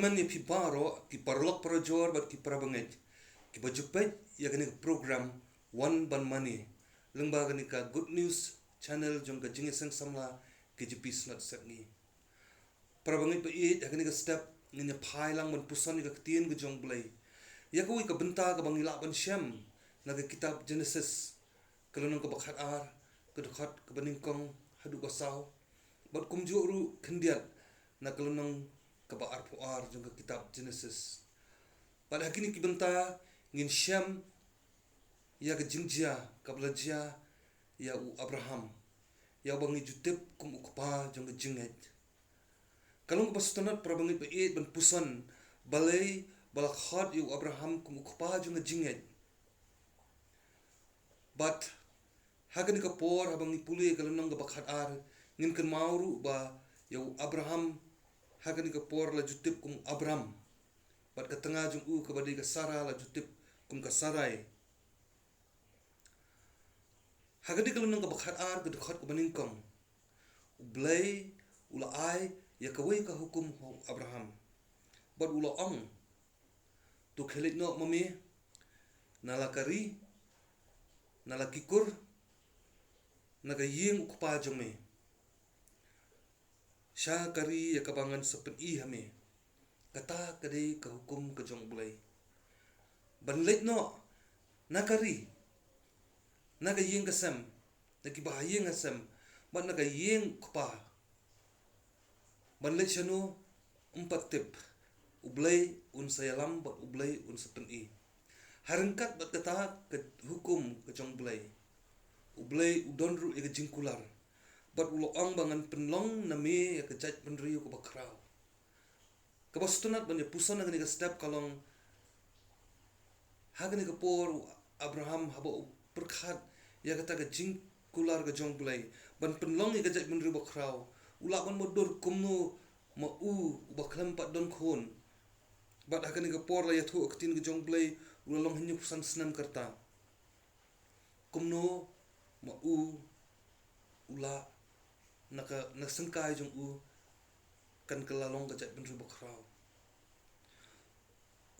zaman ni pi baro ki parlok projor bat ki prabanget ki bajupet ya gani program one ban money lengba gani ka good news channel jong ka jingisang samla ki jipis not sakni prabanget ba it ya gani ka step ni phai lang ban puson ka tien ka jong blai ya ko ka benta ka bangila ban syam na ka kitab Genesis kalonong ka bakhat ar ka dukhat ka baningkong hadu basaw bat kumjuru kendiat na kalonong ka ba ar jong ka kitab Genesis pada hakini ki benta ngin syam ya ka jingjia ka blajia ya u Abraham ya bangi jutep kum ukpa jong ka jinget kalong ka pastanat prabangi ba it ban pusan balai balakhat yu Abraham kum ukpa jong ka jinget but hagan ka por habang ipuli kalonong ka bakhat ar ngin kan mauru ba yu Abraham hagan ka por la jutip kum Abram bat ka tengah jung ka badai ka Sarah la jutip kum ka Sarai hagan kalonong ka bakhat ar ka dukhat ka baningkong ublai ula ai ya ka wei ka hukum ho Abraham bat ula ong tu khelit no mami nalakari nalakikur naga yeng ukpa jong me sha kari ya kabangan sepen i hame kata kadai ka hukum ka jong bulai banlet no nakari naga yeng kasam naki bahayeng asam ban naga yeng ukpa banlet shanu empat tip ublai un sayalam bat ublai un sepen i harengkat bat kata ke hukum ke jong blai ublai udon ru ya ke jingkular bat ulo ang bangan penlong na me ya ke jaj penriu ke bakrau ke bastunat ban ya pusan ngani ke step kalong hagani ke por Abraham haba perkhat ya kata ke jingkular ke jong blai ban penlong ya ke jaj penriu bakrau ula ban modor kumnu ma u baklam pat don khon bat hagani ke por la ya thu aktin ke jong blai ulalong hinyu pusan senam karta kumno ma u ula naka nasengkai jong u kan kelalong kajat benru bakrau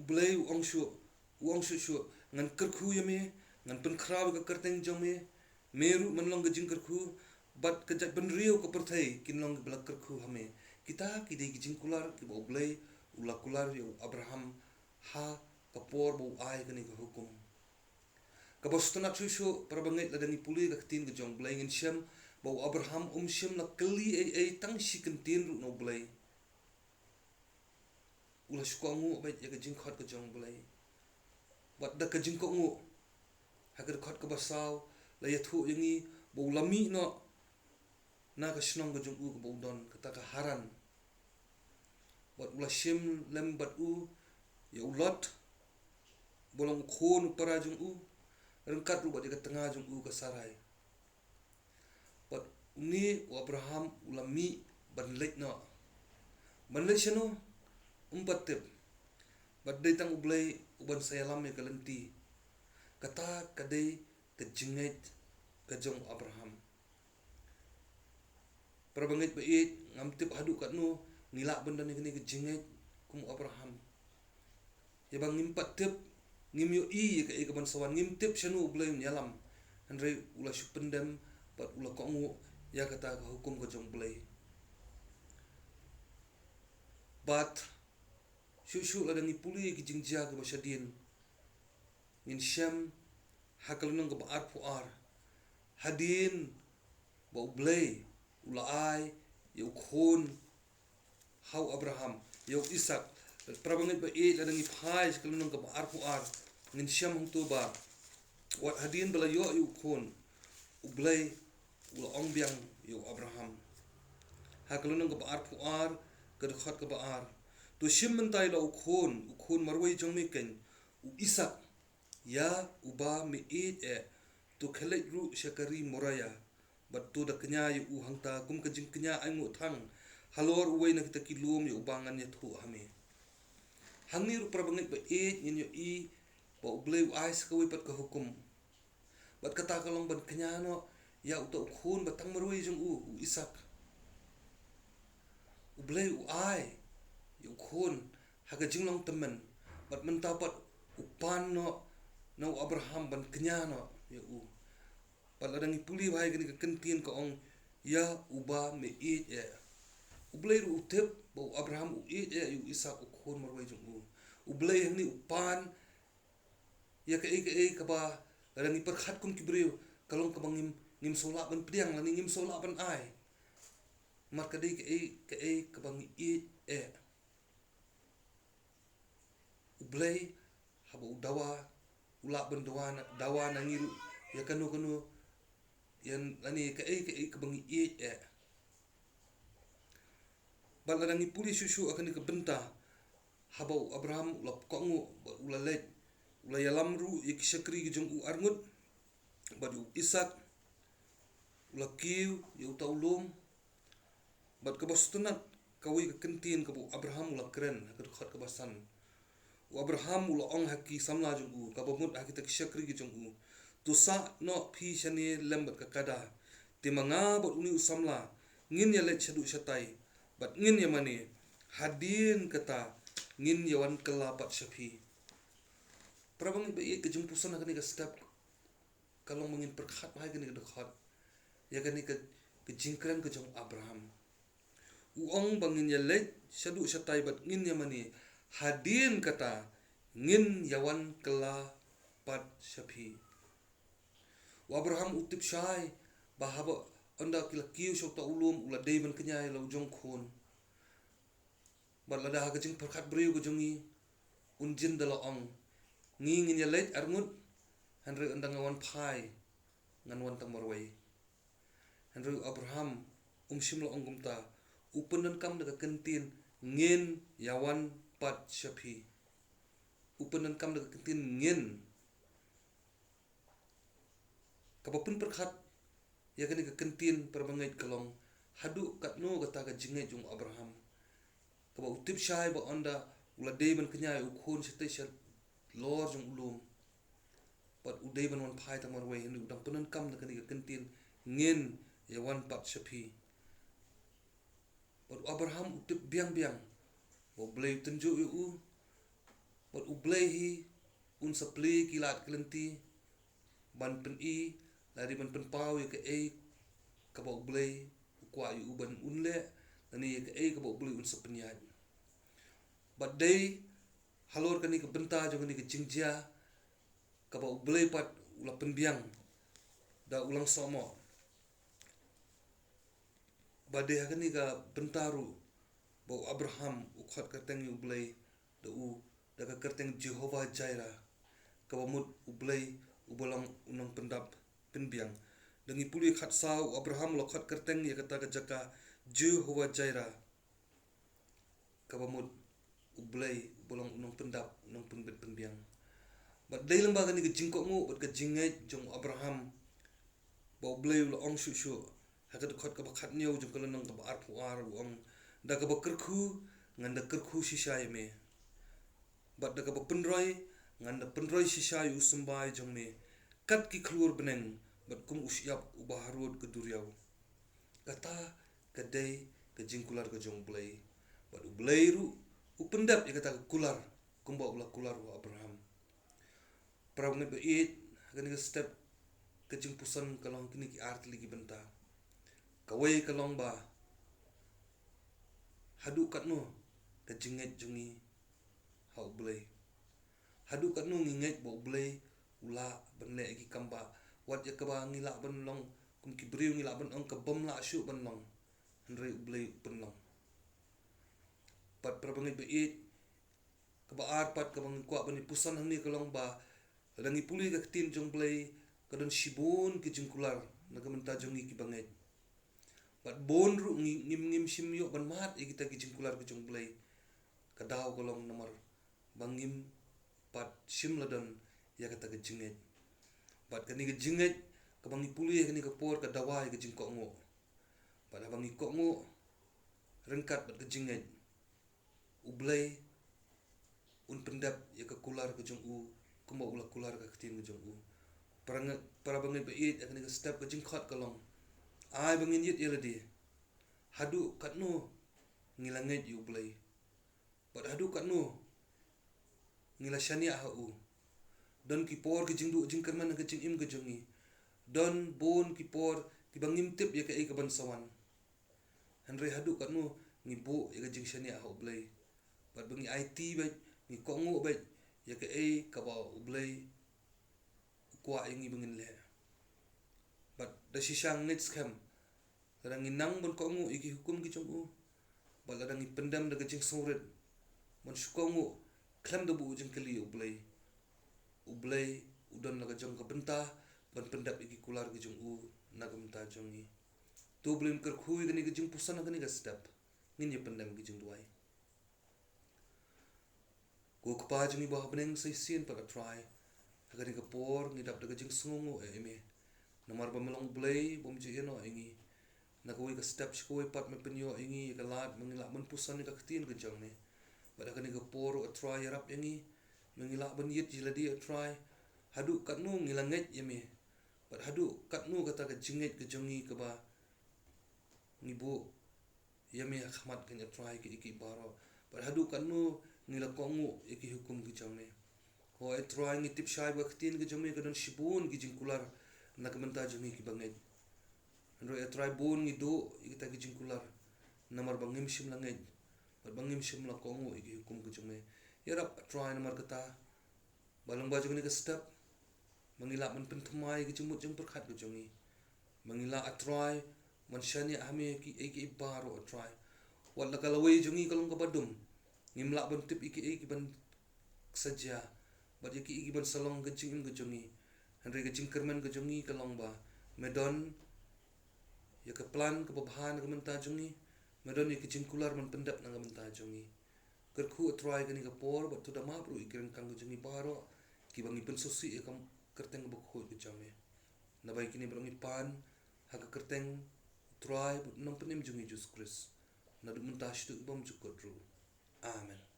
ublai uang shu ngan kerkhu yame ngan penkrau ka kerteng jong me meru manlong gajing kerkhu bat kajat benriu ka perthai kinlong belak kerkhu hame kita kidai gijing kular ki ublai ula kular yu Abraham ha kapor bu ai kani ka hukum ka bostona chuchu prabangai ladani puli ka tin ka jong blai ngin syam bau Abraham syam na keli ai tang si kentin ru no blai ula shukangu bai ya ka jingkhat ka jong blai bat da ka jingkongu hagar khat ka basaw la ya thu yangi bau lami no na ka shnong ka jong ka bau don kata ka haran bat ula syam lem bat ya ulat bolong khon para jung rengkat ru bat ka tengah jung ka Sarai bat uni Abraham ulami ban lek no ban lek shano umpat tip bat dai tang ublai uban sayalam ya kalenti kata kadai ke jinget ka jong Abraham prabanget bait ngam tip hadu kat no nilak benda ni ke jinget kum Abraham ya bang impat tip ngim yo i ka ban sawan ngim tip shanu ublai nyalam andre ula supendam bat ula kongu ya kata ka hukum ka jong blai bat shu la dani puli ki jingjia ka basadin ngin syam hakalunong ka baar puar hadin ba ublai ula ai ya khon hau Abraham ya Ishak prabanget ba la dani phai kalunong ka baar puar ngin syam hung tu ba wat hadin bala yo yu khon ublai ula ong biang yu Abraham hakalunong ka baar puar ka dekhat ka baar tu syam mentai la ukhon marwai jong me ken u Ishak ya uba me tu khelek ru syakari moraya bat tu da kenya yu hangta kum ka jing kenya angu thang halor uwai na kita kilum yu bangan ya thu hame hangi ru prabanget ba ngin yo i ba ublai ais ka wipat ka hukum bat kata kalong ban kenya no ya uta ukhun batang marui jong u Ishak ublai ai yu khun haga jinglong temen bat mentapat upan no Abraham ban kenya no ya bat ladang ipuli bahai gani ka kentin ka ong ya uba me ya ublay ru utep bau Abraham ya yu Isak ukhon marway jung ublay hani upan ya ka ka ba ladang iperkhat kum kibriu kalong ka bangim ngim sola ban pediang lani ngim sola ban ai mar ka dei ka bang ublay haba udawa ula ban dawa na ngiru ya kanu yan lani ka bang bal ladang ipuli susu akan ka benta haba Abraham ula kongu ula let ula yalamru ikisakri gijong arngut badu Isak ula kiu ya utaulum bat kabastunak kawi ka kentin ka Abraham ula keren ka khat ka basan Abraham ula ong haki samla jung kabamut haki tak syakri gi jung tusa no phi shani lembat ka kada timanga bot uni usamla ngin ya let chadu shatai bat ngin ya mani hadin kata ngin yawan kelapat syafi prabang be ke jung pusan ka ni ka step kalong mangin perkhat mai ka ni ka dekhat ya ka ni ka jingkran ka jung Abraham uong bangin ya let chadu shatai bat ngin ya mani hadin kata ngin yawan kela pat syafi Abraham utip syai bahaba anda kila kiu syok ta ulum ula deiman kenyai lau jong khon balada ha kajing perkat briu kujongi unjin dala ong ngin ya let arngut hanre undang awan phai ngan wan tamarwai hanre Abraham shimla ong gumta upenan kam daga kentin ngin yawan pat syafi upenan kam daga kentin ngin kabapun perkhat ya kani ka kentin perbangai kalong hadu katno kata ka jingai jung Abraham kaba utip syai ba onda ula deiban kenyai ukhon setai syat lor jung ulum pat udai ban wan phai tamar wai ni udang penan kam da kani ka kentin ngin yawan pat syafi pat Abraham utip biang bo blai tenju pat ublai hi un sapli kilat kelenti ban pen lari ban pen pau ya ka kaba ublai ukwa yu ban unle ani ka kaba ublai un sapenyat but day halor kani ka benta jo kani ka jingjia kaba ublai pat ula penbiang da ulang somo bade kani ka bentaru bo Abraham ukhat kateng ublai da ka kerteng Jehovah Jireh kaba mut ublai ubalang unang pendap penbiang dangi puli khat sau Abraham lo khat kerteng ya kata ka jaka Jehovah Jireh kaba mut ublai ubalang unang pendap unang penbet penbiang bat dai lamba kani ka jingkok mu bat ka jingai jong Abraham ba ublai lo ong shu hakat khat ka khat nyau jong kalanang ka arpuar ong da ka kerkhu ngan da kerkhu sisai me bat da ka penroi ngan da penroi sisai usumbai jong me kat ki khluor beneng bat kum usyap ubaharut ke duriau kata kadai ke jingkular ke jong blai bat ublai ru upendap ya kata kular kumba ulah kular wa Abraham praw ngai beit gani ke step ke jing pusan kalong kini ki art ligi benta kawai kalong ba hadu katno ke jinget jongi ha ublai hadu katno nginget ba ublai ula benle gi kamba wat ya kaba ngila ban long kum kibriu ngila ban ong ka bom la shu ban long hanre ublai ban long pat prabangai beit kaba ar pat kabang kwa bani pusan hani kalong ba rangi puli ka tin jong blai kadon shibun ki jingkular nagamenta jongi ki bangai bat bon ru ngim sim yo ban mat ikita ki jingkular ki jong blai kadaw kalong namar bangim pat sim ladon ya kata ke jinget bat kani ke jinget kabangi puli kani ke por ka dawai ke jingkok ngo bat abangi kok ngo rengkat bat ke jinget ublai un pendap ya ke kular ke jong kumba ulah kular ke tin ke jong para bangai beit kani ke step ke jingkhat kalong ai bangin yit yeladi hadu katno ngilanget yu ublai bat hadu katno ngila shania hau don ki por ki jingdu jing kerman ke jing im ke jongi don bon ki por ki bangim tip ya ke ai ke ban sawan hanre hadu kat nu ngi bo ya ke jing shania hau blai bat bangi IT ba ngi kongu ba ya ke ai ka ba blai kwa ngi bangin le bat da shisang nits kam rangi nang bon kongu iki hukum ki jongu bala rangi pendam da ke jing songret mon shukongu klam da bu jing kali ublay udan naga jong ka benta ban pendap iki kular ki jong naga menta jongi tu blim ker khui gani ki jong pusan gani ka step ngin ye pendam ki jong duai ko kpa jongi ba beneng sai sien pa try agani ka por ngi dap daga jing sungu eme namar ba melong blay bom je eno ingi naga wi ka step shkoi pat me penyo ingi ka lat mengila men pusan ka ktin ka jong ne ba agani ka por try rap ingi mengila ban yit jiladi try hadu kat nu ngilanget yeme but hadu kat nu kata ka jinget ke jongi ke ba ngibu yeme khmat ke try ke iki baro but hadu kat nu ngila kongu iki hukum ki jongne ho ai try ngi tip shai ba ktin ke jongi ke don shibun ki jingkular na ke menta jongi ki banget ro ai try bun ngi do iki ta ki jingkular namar bangim shim langet but bangim shim la kongu iki hukum ki jongne yarap try namar kata balang baju ni ke step mengila men pentemai ke jemut jeng perkhat ke jongi mengila atrai man shani ame ki iki baro atrai wala kalawai jongi kalong ka badum ngimla ban tip iki ban saja bad iki ban salong ke jing ke jongi andre ke jing kerman ke jongi kalong ba medon ya ke plan ke bahan ke menta jongi medon ya ke jing kular man pendap nang menta jongi kerku atrai ke ni ke por bat tu da ma bro ikiran kang ke jongi baro ki bangi pensusi ya kam kerteng bukho ke jame na bai kini bangi pan ha ka kerteng try nang penim jungi Jesus Christ na du mentash tu bom jukot ru amen